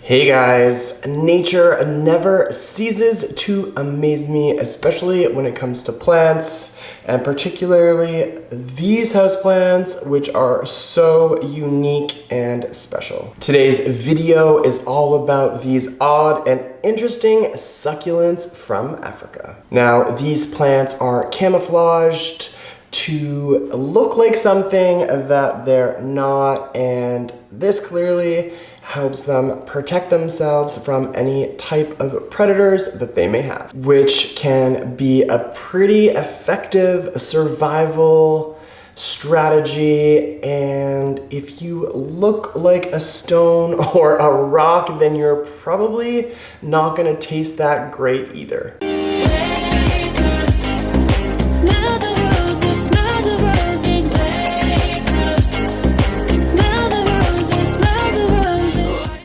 Hey guys, nature never ceases to amaze me, especially when it comes to plants, and particularly these houseplants, which are so unique and special. Today's video is all about these odd and interesting succulents from Africa. Now, these plants are camouflaged to look like something that they're not, and this clearly helps them protect themselves from any type of predators that they may have, which can be a pretty effective survival strategy. And if you look like a stone or a rock, then you're probably not gonna taste that great either.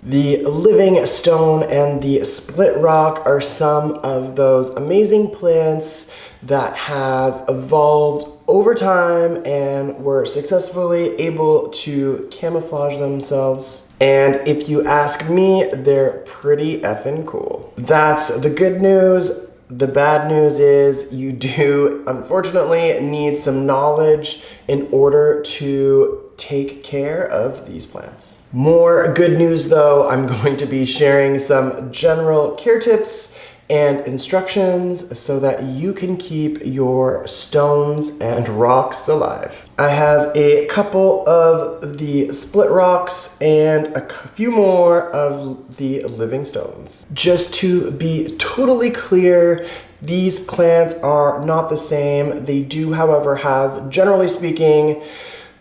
The living stone and the split rock are some of those amazing plants that have evolved over time and were successfully able to camouflage themselves. And if you ask me, they're pretty effing cool. That's the good news. The bad news is you do, unfortunately, need some knowledge in order to take care of these plants. More good news though, I'm going to be sharing some general care tips and instructions so that you can keep your stones and rocks alive. I have a couple of the split rocks and a few more of the living stones. Just to be totally clear, these plants are not the same. They do, however, have, generally speaking,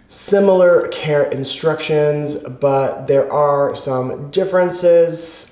similar care instructions, but there are some differences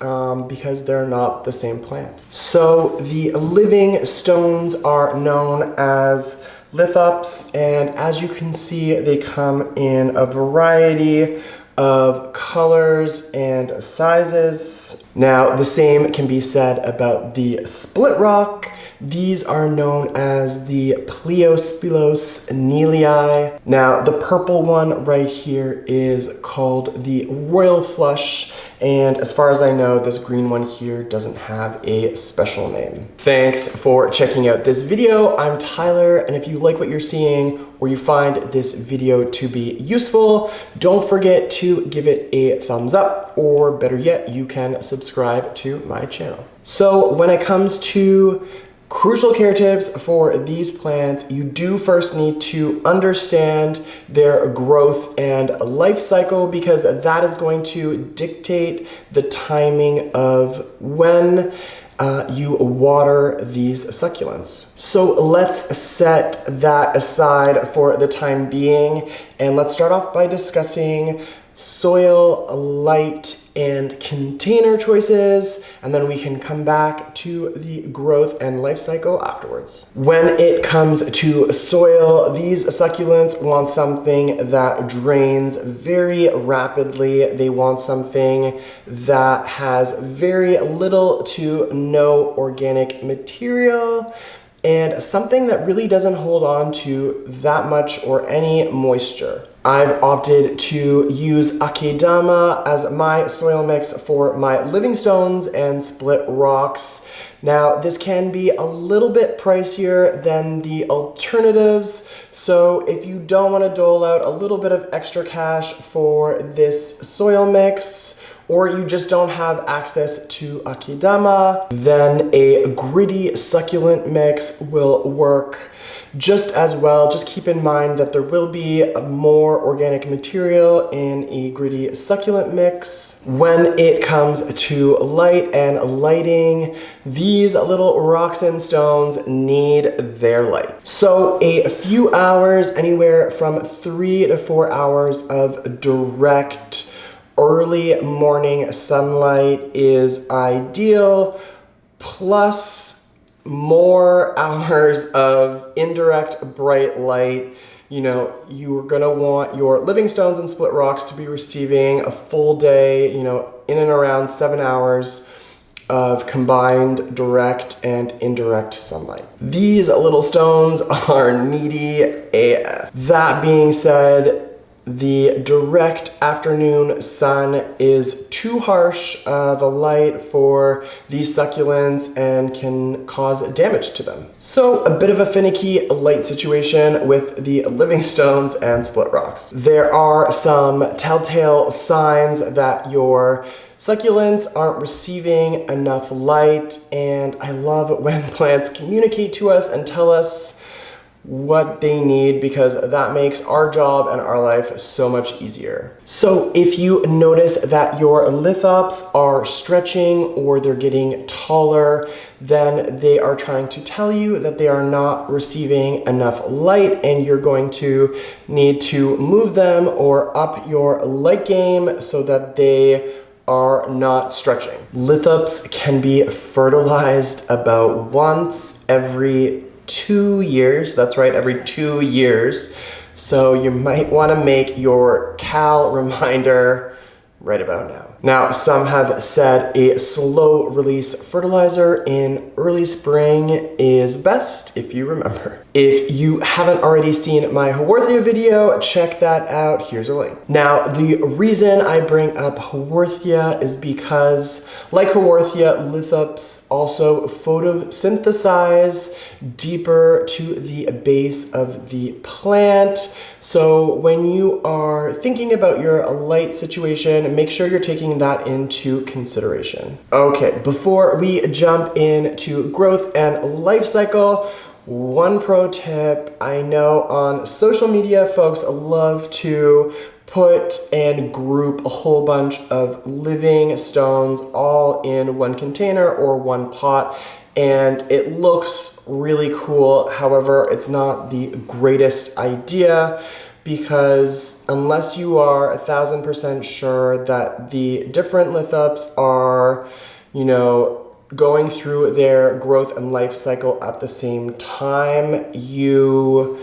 because they're not the same plant. So the living stones are known as lithops, and as you can see, they come in a variety of colors and sizes. Now, the same can be said about the split rock. These are known as the Pleiospilos Nelii. Now, the purple one right here is called the Royal Flush, and as far as I know, this green one here doesn't have a special name. Thanks for checking out this video. I'm Tyler, and if you like what you're seeing or you find this video to be useful, don't forget to give it a thumbs up, or better yet, you can subscribe to my channel. So when it comes to crucial care tips for these plants, you do first need to understand their growth and life cycle, because that is going to dictate the timing of when you water these succulents. So let's set that aside for the time being, and let's start off by discussing soil, light, and container choices, and then we can come back to the growth and life cycle afterwards. When it comes to soil, these succulents want something that drains very rapidly. They want something that has very little to no organic material, and something that really doesn't hold on to that much or any moisture. I've opted to use Akidama as my soil mix for my living stones and split rocks. Now, this can be a little bit pricier than the alternatives, so if you don't want to dole out a little bit of extra cash for this soil mix, or you just don't have access to Akidama, then a gritty succulent mix will work just as well. Just keep in mind that there will be more organic material in a gritty succulent mix. When it comes to light and lighting, these little rocks and stones need their light. So a few hours, anywhere from 3 to 4 hours of direct early morning sunlight is ideal, plus more hours of indirect bright light. You know, you're gonna want your living stones and split rocks to be receiving a full day, you know, in and around 7 hours of combined direct and indirect sunlight. These little stones are needy AF. That being said, the direct afternoon sun is too harsh of a light for these succulents and can cause damage to them. So a bit of a finicky light situation with the living stones and split rocks. There are some telltale signs that your succulents aren't receiving enough light, and I love when plants communicate to us and tell us what they need, because that makes our job and our life so much easier. So if you notice that your lithops are stretching or they're getting taller, then they are trying to tell you that they are not receiving enough light, and you're going to need to move them or up your light game so that they are not stretching. Lithops can be fertilized about once every 2 years. That's right, every 2 years. So you might want to make your cal reminder right about now. Now, some have said a slow release fertilizer in early spring is best, if you remember. If you haven't already seen my Haworthia video, check that out. Here's a link. Now, the reason I bring up Haworthia is because, like Haworthia, lithops also photosynthesize deeper to the base of the plant. So when you are thinking about your light situation, make sure you're taking that into consideration. Okay, before we jump into growth and life cycle, one pro tip. I know on social media, folks love to put and group a whole bunch of living stones all in one container or one pot, and it looks really cool. However, it's not the greatest idea, because unless you are 1000% sure that the different lithops are, going through their growth and life cycle at the same time, you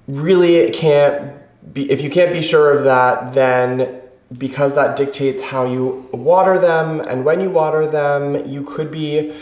really can't be, if you can't be sure of that, then because that dictates how you water them and when you water them, you could be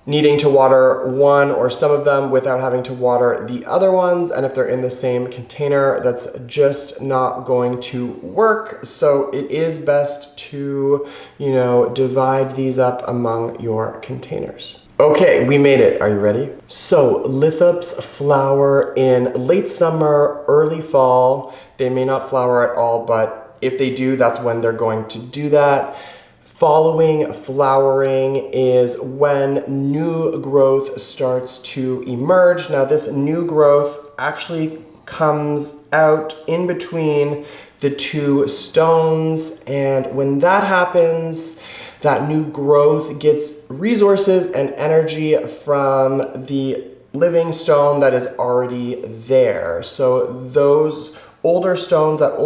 needing to water one or some of them without having to water the other ones. And if they're in the same container, that's just not going to work. So it is best to, divide these up among your containers. Okay, we made it. Are you ready? So lithops flower in late summer, early fall. They may not flower at all, but if they do, that's when they're going to do that. Following flowering is when new growth starts to emerge. Now, this new growth actually comes out in between the two stones, and when that happens, that new growth gets resources and energy from the living stone that is already there. So those older stones, those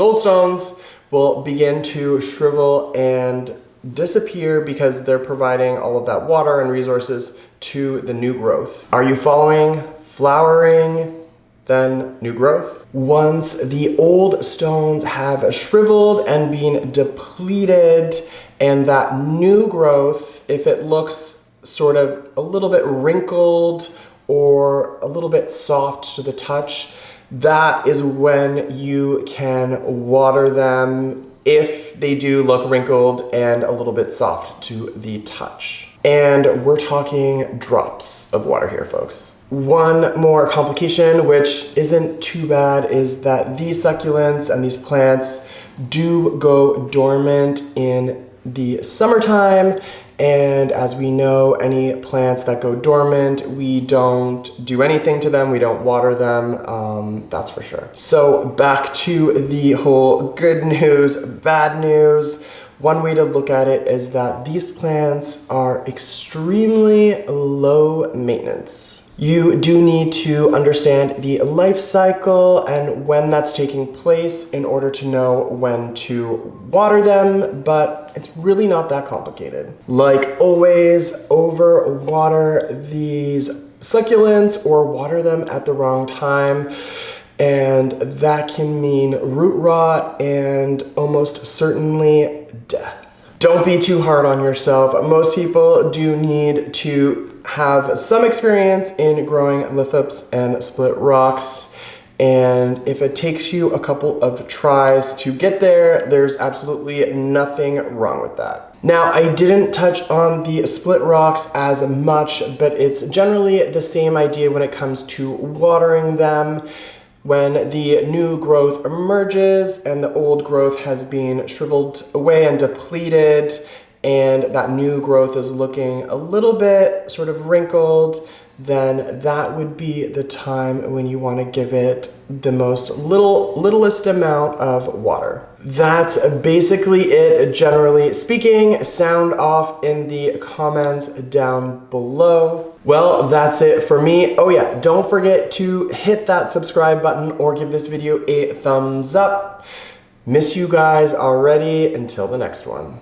old stones will begin to shrivel and disappear because they're providing all of that water and resources to the new growth. Are you following? Flowering, then new growth. Once the old stones have shriveled and been depleted, and that new growth, if it looks sort of a little bit wrinkled or a little bit soft to the touch, that is when you can water them if they do look wrinkled and a little bit soft to the touch. And we're talking drops of water here, folks. One more complication, which isn't too bad, is that these succulents and these plants do go dormant in the summertime. And as we know, any plants that go dormant, we don't do anything to them, we don't water them, that's for sure. So back to the whole good news, bad news. One way to look at it is that these plants are extremely low maintenance. You do need to understand the life cycle and when that's taking place in order to know when to water them, but it's really not that complicated. Like always, overwater these succulents or water them at the wrong time, and that can mean root rot and almost certainly death. Don't be too hard on yourself. Most people do need to have some experience in growing lithops and split rocks, And if it takes you a couple of tries to get there, there's absolutely nothing wrong with that. Now, I didn't touch on the split rocks as much, but it's generally the same idea when it comes to watering them. When the new growth emerges and the old growth has been shriveled away and depleted, and that new growth is looking a little bit sort of wrinkled, then that would be the time when you want to give it the littlest amount of water. That's basically it, generally speaking. Sound off in the comments down below. Well, that's it for me. Oh yeah, don't forget to hit that subscribe button or give this video a thumbs up. Miss you guys already. Until the next one.